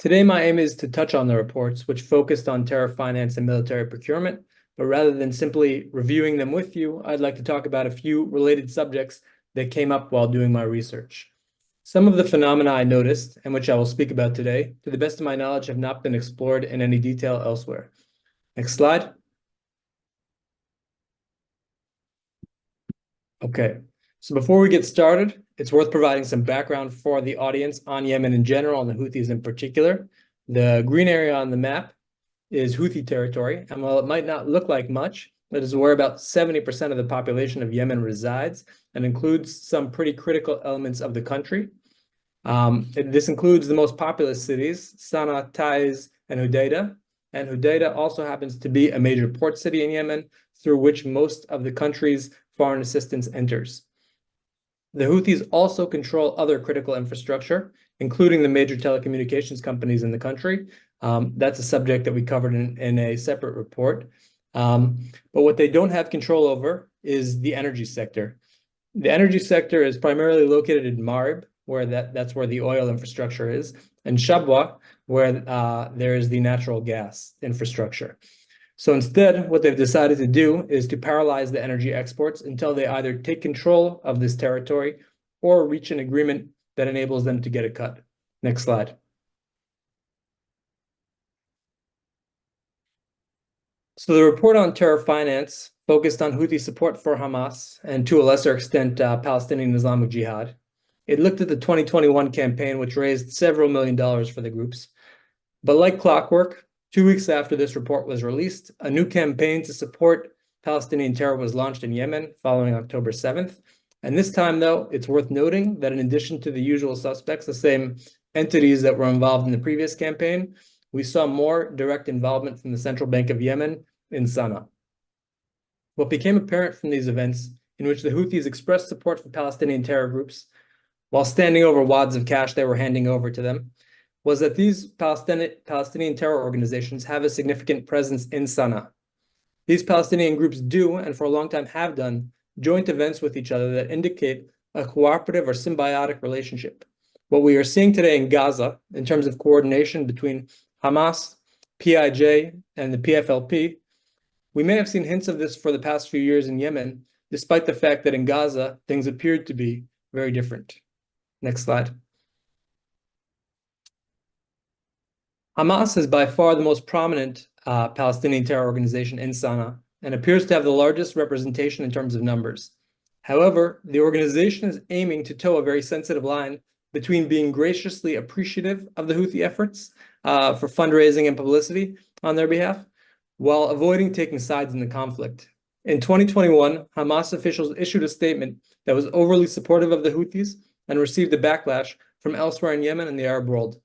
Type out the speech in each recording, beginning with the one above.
Today, my aim is to touch on the reports, which focused on terror finance and military procurement, but rather than simply reviewing them with you, I'd like to talk about a few related subjects that came up while doing my research. Some of the phenomena I noticed, and which I will speak about today, to the best of my knowledge, have not been explored in any detail elsewhere. Next slide. Okay, so before we get started, it's worth providing some background for the audience on Yemen in general and the Houthis in particular. The green area on the map is Houthi territory, and while it might not look like much, it is where about 70% of the population of Yemen resides and includes some pretty critical elements of the country. This includes the most populous cities, Sana'a, Taiz, and Hodeidah. And Hodeidah also happens to be a major port city in Yemen through which most of the country's foreign assistance enters. The Houthis also control other critical infrastructure, including the major telecommunications companies in the country. That's a subject that we covered in a separate report. But what they don't have control over is the energy sector. The energy sector is primarily located in Marib, where that's where the oil infrastructure is, and Shabwa, where there is the natural gas infrastructure. So instead, what they've decided to do is to paralyze the energy exports until they either take control of this territory or reach an agreement that enables them to get a cut. Next slide. So the report on terror finance focused on Houthi support for Hamas and to a lesser extent Palestinian Islamic Jihad. It looked at the 2021 campaign, which raised several $1 million for the groups. But like clockwork, 2 weeks after this report was released, a new campaign to support Palestinian terror was launched in Yemen following October 7th. And this time, though, it's worth noting that in addition to the usual suspects, the same entities that were involved in the previous campaign, we saw more direct involvement from the Central Bank of Yemen in Sana'a. What became apparent from these events, in which the Houthis expressed support for Palestinian terror groups, while standing over wads of cash they were handing over to them, was that these Palestinian terror organizations have a significant presence in Sana'a. These Palestinian groups do, and for a long time have done, joint events with each other that indicate a cooperative or symbiotic relationship. What we are seeing today in Gaza, in terms of coordination between Hamas, PIJ, and the PFLP, we may have seen hints of this for the past few years in Yemen, despite the fact that in Gaza, things appeared to be very different. Next slide. Hamas is by far the most prominent Palestinian terror organization in Sana'a and appears to have the largest representation in terms of numbers. However, the organization is aiming to toe a very sensitive line between being graciously appreciative of the Houthi efforts for fundraising and publicity on their behalf, while avoiding taking sides in the conflict. In 2021, Hamas officials issued a statement that was overly supportive of the Houthis and received a backlash from elsewhere in Yemen and the Arab world.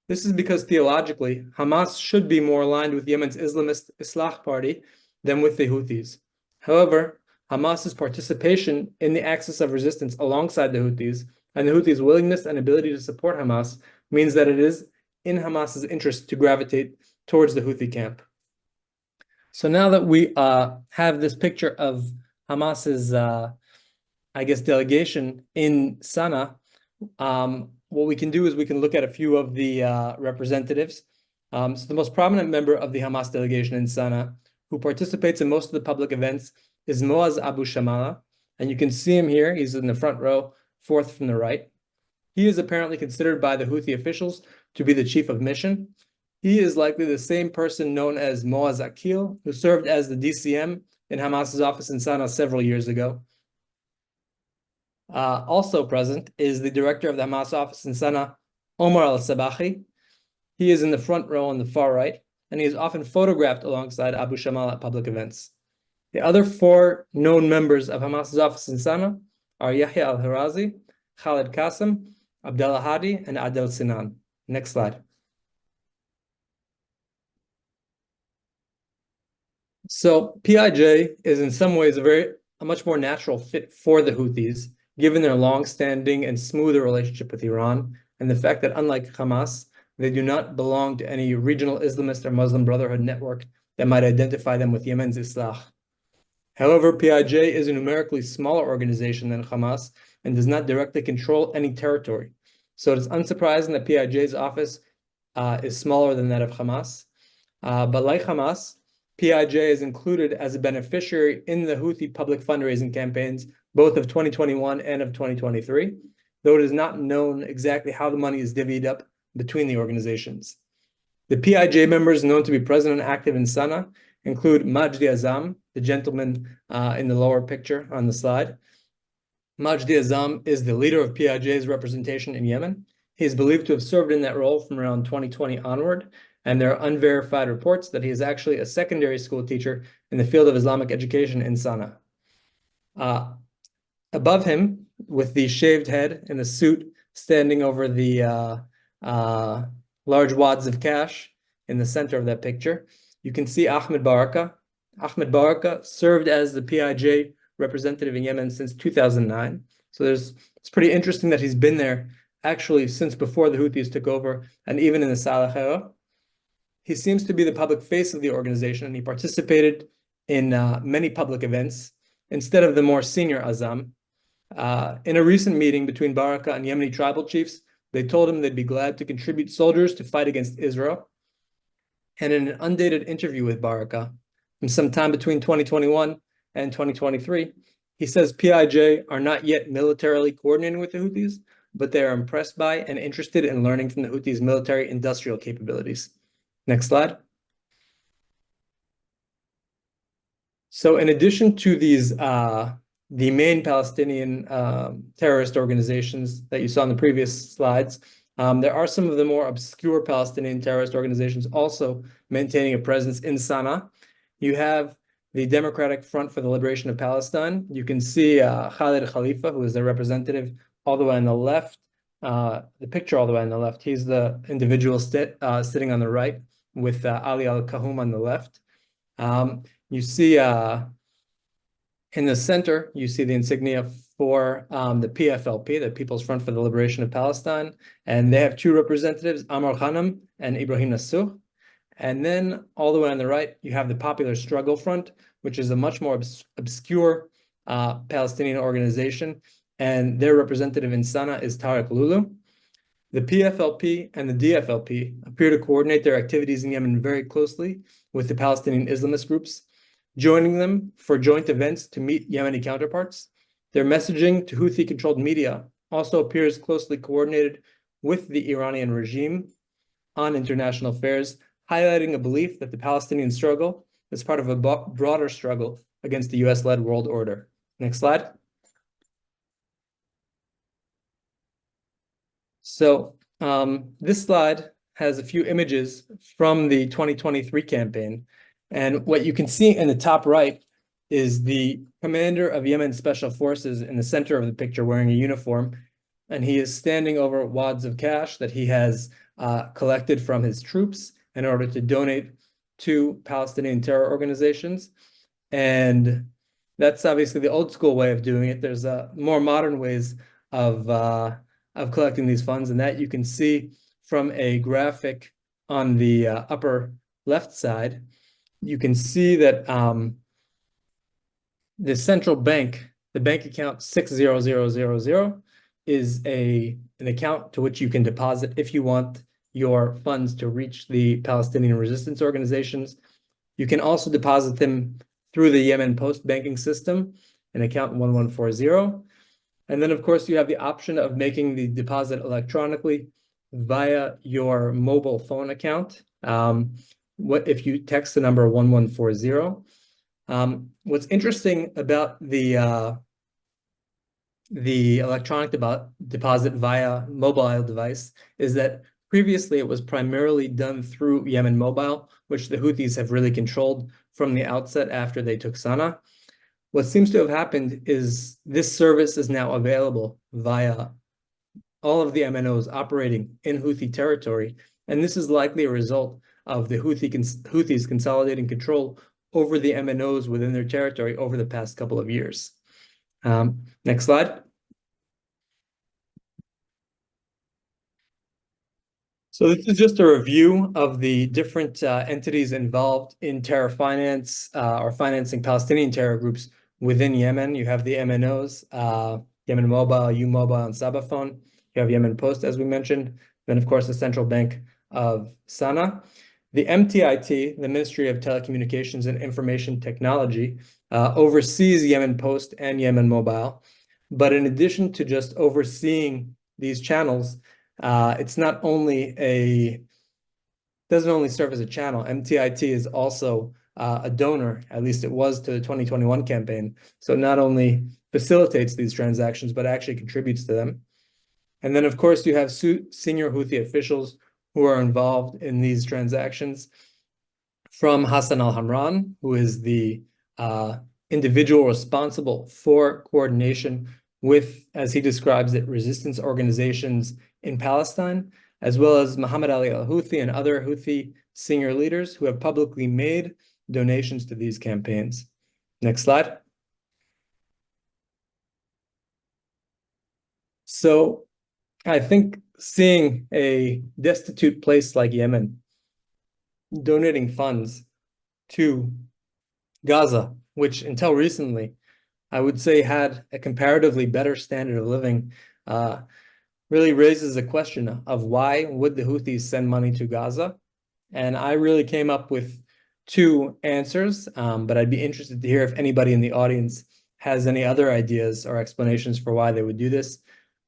This is because theologically, Hamas should be more aligned with Yemen's Islamist Islah party than with the Houthis. However, Hamas's participation in the axis of resistance alongside the Houthis and the Houthis' willingness and ability to support Hamas means that it is in Hamas's interest to gravitate towards the Houthi camp. So now that we have this picture of Hamas's, delegation in Sana'a, what we can do is we can look at a few of the representatives. So the most prominent member of the Hamas delegation in Sana'a, who participates in most of the public events, is Moaz Abu Shamala. And you can see him here. He's in the front row, fourth from the right. He is apparently considered by the Houthi officials to be the chief of mission. He is likely the same person known as Moaz Akil, who served as the DCM in Hamas's office in Sana'a several years ago. Also present is the director of the Hamas office in Sana'a, Omar al-Sabahi. He is in the front row on the far right, and he is often photographed alongside Abu Shamal at public events. The other four known members of Hamas's office in Sana'a are Yahya al-Hirazi, Khalid Qasim, Abdallah Hadi, and Adel Sinan. Next slide. So PIJ is in some ways a much more natural fit for the Houthis, given their long-standing and smoother relationship with Iran, and the fact that unlike Hamas, they do not belong to any regional Islamist or Muslim Brotherhood network that might identify them with Yemen's Islah. However, PIJ is a numerically smaller organization than Hamas and does not directly control any territory. So it is unsurprising that PIJ's office is smaller than that of Hamas. But like Hamas, PIJ is included as a beneficiary in the Houthi public fundraising campaigns, both of 2021 and of 2023, though it is not known exactly how the money is divvied up between the organizations. The PIJ members known to be present and active in Sana'a include Majdi Azam, the gentleman in the lower picture on the slide. Majdi Azam is the leader of PIJ's representation in Yemen. He is believed to have served in that role from around 2020 onward, and there are unverified reports that he is actually a secondary school teacher in the field of Islamic education in Sana'a. Above him, with the shaved head and the suit standing over the large wads of cash in the center of that picture, you can see Ahmed Baraka. Ahmed Baraka served as the PIJ representative in Yemen since 2009. So it's pretty interesting that he's been there actually since before the Houthis took over, and even in the Saleh era. He seems to be the public face of the organization, and he participated in many public events instead of the more senior Azam. In a recent meeting between Baraka and Yemeni tribal chiefs, they told him they'd be glad to contribute soldiers to fight against Israel. And in an undated interview with Baraka, from some time between 2021 and 2023, he says PIJ are not yet militarily coordinating with the Houthis, but they are impressed by and interested in learning from the Houthis' military industrial capabilities. Next slide. So in addition to these, the main Palestinian terrorist organizations that you saw in the previous slides, there are some of the more obscure Palestinian terrorist organizations also maintaining a presence in Sana'a. You have the Democratic Front for the Liberation of Palestine. You can see Khalid Khalifa, who is the representative all the way on the left, the picture all the way on the left. He's the individual sitting on the right with Ali Al-Kahum on the left. You see in the center, you see the insignia for the PFLP, the People's Front for the Liberation of Palestine, and they have two representatives, Amr Khanam and Ibrahim Nassuh. And then all the way on the right, you have the Popular Struggle Front, which is a much more obscure Palestinian organization, and their representative in Sana'a is Tariq Lulu. The PFLP and the DFLP appear to coordinate their activities in Yemen very closely with the Palestinian Islamist groups, joining them for joint events to meet Yemeni counterparts. Their messaging to Houthi-controlled media also appears closely coordinated with the Iranian regime on international affairs, highlighting a belief that the Palestinian struggle is part of a broader struggle against the US-led world order. Next slide. So this slide has a few images from the 2023 campaign. And what you can see in the top right is the commander of Yemen Special Forces in the center of the picture wearing a uniform. And he is standing over wads of cash that he has collected from his troops in order to donate to Palestinian terror organizations. And that's obviously the old school way of doing it. There's more modern ways of collecting these funds, and that you can see from a graphic on the upper left side. You can see that the central bank, the bank account 60000, is an account to which you can deposit if you want your funds to reach the Palestinian resistance organizations. You can also deposit them through the Yemen Post banking system, an account 1140. And then, of course, you have the option of making the deposit electronically via your mobile phone account. If you text the number 1140. What's interesting about the electronic deposit via mobile device is that previously it was primarily done through Yemen Mobile, which the Houthis have really controlled from the outset after they took Sana'a. What seems to have happened is this service is now available via all of the MNOs operating in Houthi territory, and this is likely a result of the Houthis consolidating control over the MNOs within their territory over the past couple of years. Next slide. So this is just a review of the different entities involved in terror finance or financing Palestinian terror groups within Yemen. You have the MNOs, Yemen Mobile, U Mobile, and Sabaphone. You have Yemen Post, as we mentioned. Then, of course, the central bank of Sana'a. The MTIT, the Ministry of Telecommunications and Information Technology, oversees Yemen Post and Yemen Mobile. But in addition to just overseeing these channels, it's not only doesn't only serve as a channel. MTIT is also a donor, at least it was to the 2021 campaign. So it not only facilitates these transactions, but actually contributes to them. And then, of course, you have senior Houthi officials who are involved in these transactions, from Hassan al-Hamran, who is the individual responsible for coordination with, as he describes it, resistance organizations in Palestine, as well as Muhammad Ali al-Houthi and other Houthi senior leaders who have publicly made donations to these campaigns. Next slide. So I think seeing a destitute place like Yemen donating funds to Gaza, which until recently, I would say had a comparatively better standard of living, really raises a question of why would the Houthis send money to Gaza? And I really came up with two answers, but I'd be interested to hear if anybody in the audience has any other ideas or explanations for why they would do this.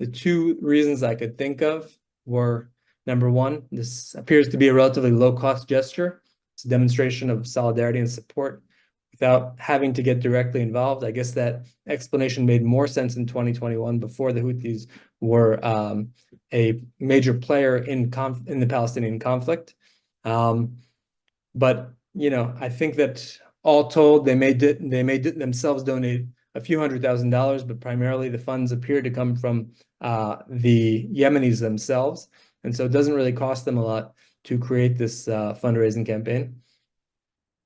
The two reasons I could think of were, number one, this appears to be a relatively low-cost gesture. It's a demonstration of solidarity and support without having to get directly involved. I guess that explanation made more sense in 2021 before the Houthis were a major player in the Palestinian conflict. But I think that all told, they may themselves donate a few $100,000, but primarily the funds appear to come from the Yemenis themselves. And so it doesn't really cost them a lot to create this fundraising campaign.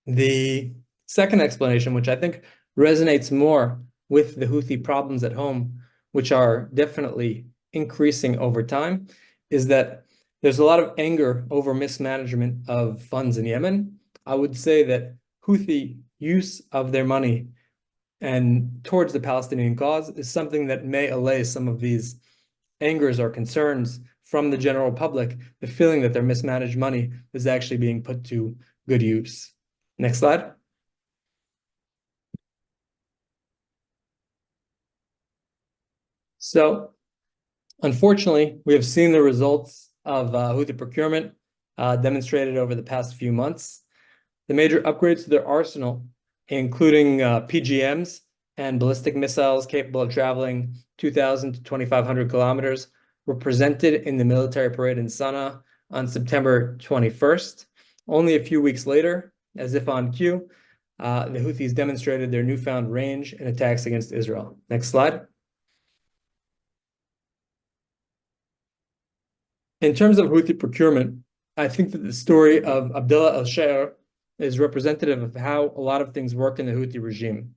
The second explanation, which I think resonates more with the Houthi problems at home, which are definitely increasing over time, is that there's a lot of anger over mismanagement of funds in Yemen. I would say that Houthi use of their money and towards the Palestinian cause is something that may allay some of these angers or concerns from the general public, the feeling that their mismanaged money is actually being put to good use. Next slide. So, unfortunately, we have seen the results of Houthi procurement demonstrated over the past few months. The major upgrades to their arsenal, including PGMs and ballistic missiles capable of traveling 2,000 to 2,500 kilometers, were presented in the military parade in Sana'a on September 21st. Only a few weeks later, as if on cue, the Houthis demonstrated their newfound range in attacks against Israel. Next slide. In terms of Houthi procurement, I think that the story of Abdullah al-Shair is representative of how a lot of things work in the Houthi regime.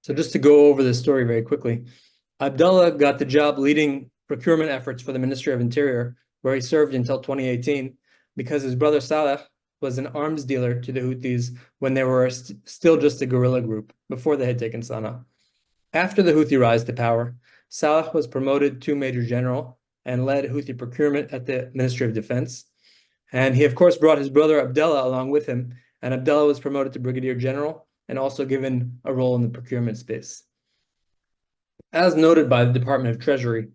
So just to go over this story very quickly, Abdullah got the job leading procurement efforts for the Ministry of Interior, where he served until 2018, because his brother Saleh was an arms dealer to the Houthis when they were still just a guerrilla group, before they had taken Sana'a. After the Houthi rise to power, Saleh was promoted to Major General and led Houthi procurement at the Ministry of Defense. And he, of course, brought his brother Abdullah along with him, and Abdullah was promoted to Brigadier General and also given a role in the procurement space. As noted by the Department of Treasury,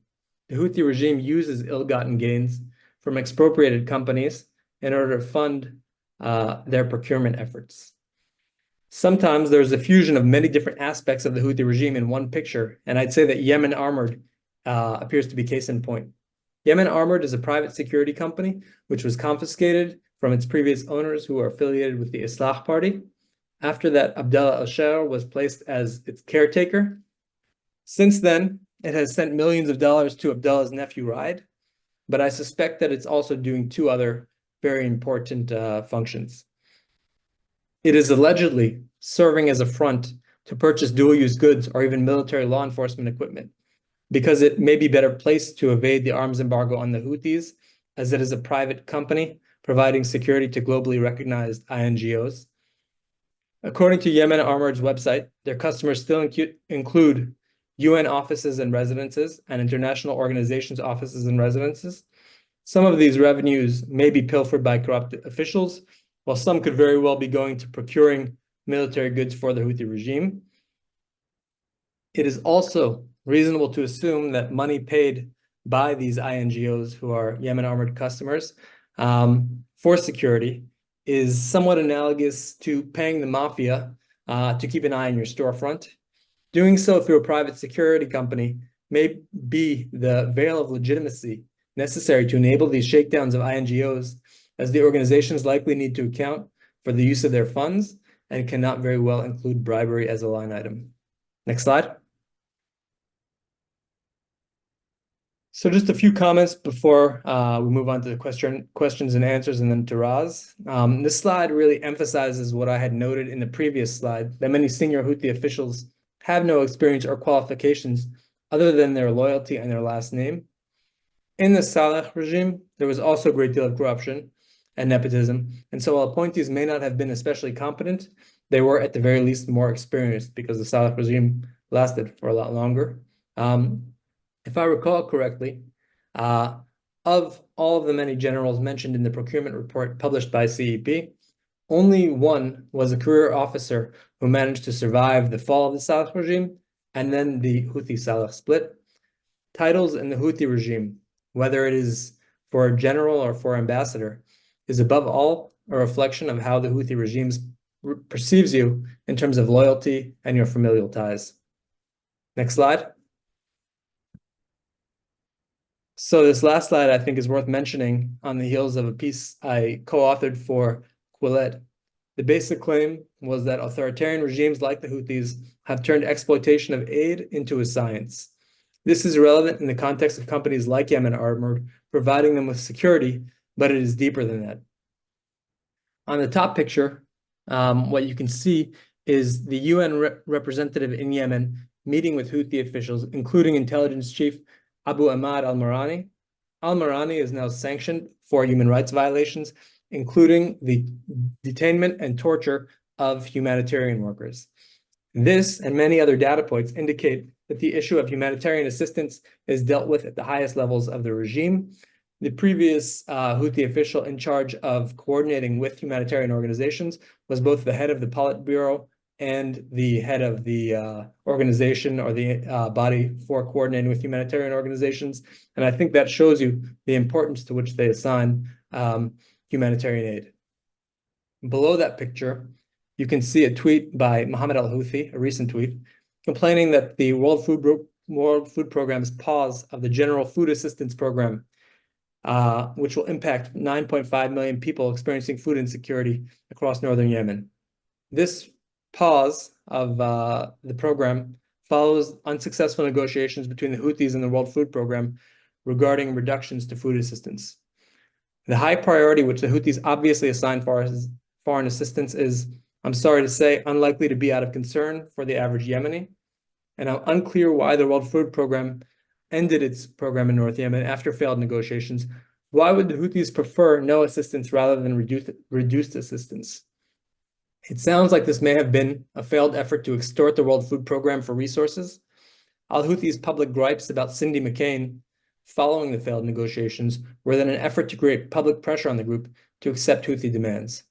the Houthi regime uses ill-gotten gains from expropriated companies in order to fund their procurement efforts. Sometimes there's a fusion of many different aspects of the Houthi regime in one picture, and I'd say that Yemen Armored appears to be case in point. Yemen Armored is a private security company which was confiscated from its previous owners who are affiliated with the Islah Party. After that, Abdullah al-Shair was placed as its caretaker. Since then, it has sent millions of dollars to Abdullah's nephew Raid, but I suspect that it's also doing two other very important functions. It is allegedly serving as a front to purchase dual-use goods or even military law enforcement equipment, because it may be better placed to evade the arms embargo on the Houthis, as it is a private company providing security to globally recognized INGOs. According to Yemen Armored's website, their customers still include UN offices and residences and international organizations' offices and residences. Some of these revenues may be pilfered by corrupt officials, while some could very well be going to procuring military goods for the Houthi regime. It is also reasonable to assume that money paid by these INGOs, who are Yemen armored customers, for security is somewhat analogous to paying the mafia to keep an eye on your storefront. Doing so through a private security company may be the veil of legitimacy necessary to enable these shakedowns of INGOs, as the organizations likely need to account for the use of their funds and cannot very well include bribery as a line item. Next slide. So just a few comments before we move on to the questions and answers and then to Raz. This slide really emphasizes what I had noted in the previous slide, that many senior Houthi officials have no experience or qualifications other than their loyalty and their last name. In the Saleh regime, there was also a great deal of corruption and nepotism. And so while appointees may not have been especially competent, they were at the very least more experienced because the Saleh regime lasted for a lot longer. If I recall correctly, of all of the many generals mentioned in the procurement report published by CEP, only one was a career officer who managed to survive the fall of the Saleh regime and then the Houthi-Saleh split. Titles in the Houthi regime, whether it is for a general or for ambassador, is above all a reflection of how the Houthi regime perceives you in terms of loyalty and your familial ties. Next slide. So this last slide, I think, is worth mentioning on the heels of a piece I co-authored for Quillette. The basic claim was that authoritarian regimes like the Houthis have turned exploitation of aid into a science. This is relevant in the context of companies like Yemen Armored, providing them with security, but it is deeper than that. On the top picture, what you can see is the UN representative in Yemen meeting with Houthi officials, including intelligence chief Abu Ahmad al-Marani. Al-Marani is now sanctioned for human rights violations, including the detainment and torture of humanitarian workers. This and many other data points indicate that the issue of humanitarian assistance is dealt with at the highest levels of the regime. The previous Houthi official in charge of coordinating with humanitarian organizations was both the head of the Politburo and the head of the organization or the body for coordinating with humanitarian organizations. And I think that shows you the importance to which they assign humanitarian aid. Below that picture, you can see a tweet by Mohammed al-Houthi, a recent tweet, complaining that the World Food Programme's pause of the General Food Assistance Program, which will impact 9.5 million people experiencing food insecurity across northern Yemen. This pause of the program follows unsuccessful negotiations between the Houthis and the World Food Programme regarding reductions to food assistance. The high priority which the Houthis obviously assign foreign assistance is, I'm sorry to say, unlikely to be out of concern for the average Yemeni. And I'm unclear why the World Food Programme ended its program in North Yemen after failed negotiations. Why would the Houthis prefer no assistance rather than reduced assistance? It sounds like this may have been a failed effort to extort the World Food Programme for resources. Al-Houthis' public gripes about Cindy McCain following the failed negotiations were then an effort to create public pressure on the group to accept Houthi demands.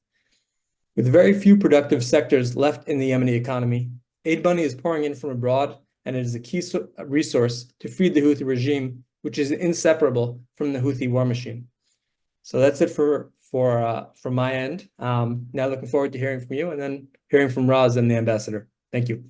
With very few productive sectors left in the Yemeni economy, aid money is pouring in from abroad, and it is a key resource to feed the Houthi regime, which is inseparable from the Houthi war machine. So that's it from my end. Now looking forward to hearing from you and then hearing from Raz and the ambassador. Thank you.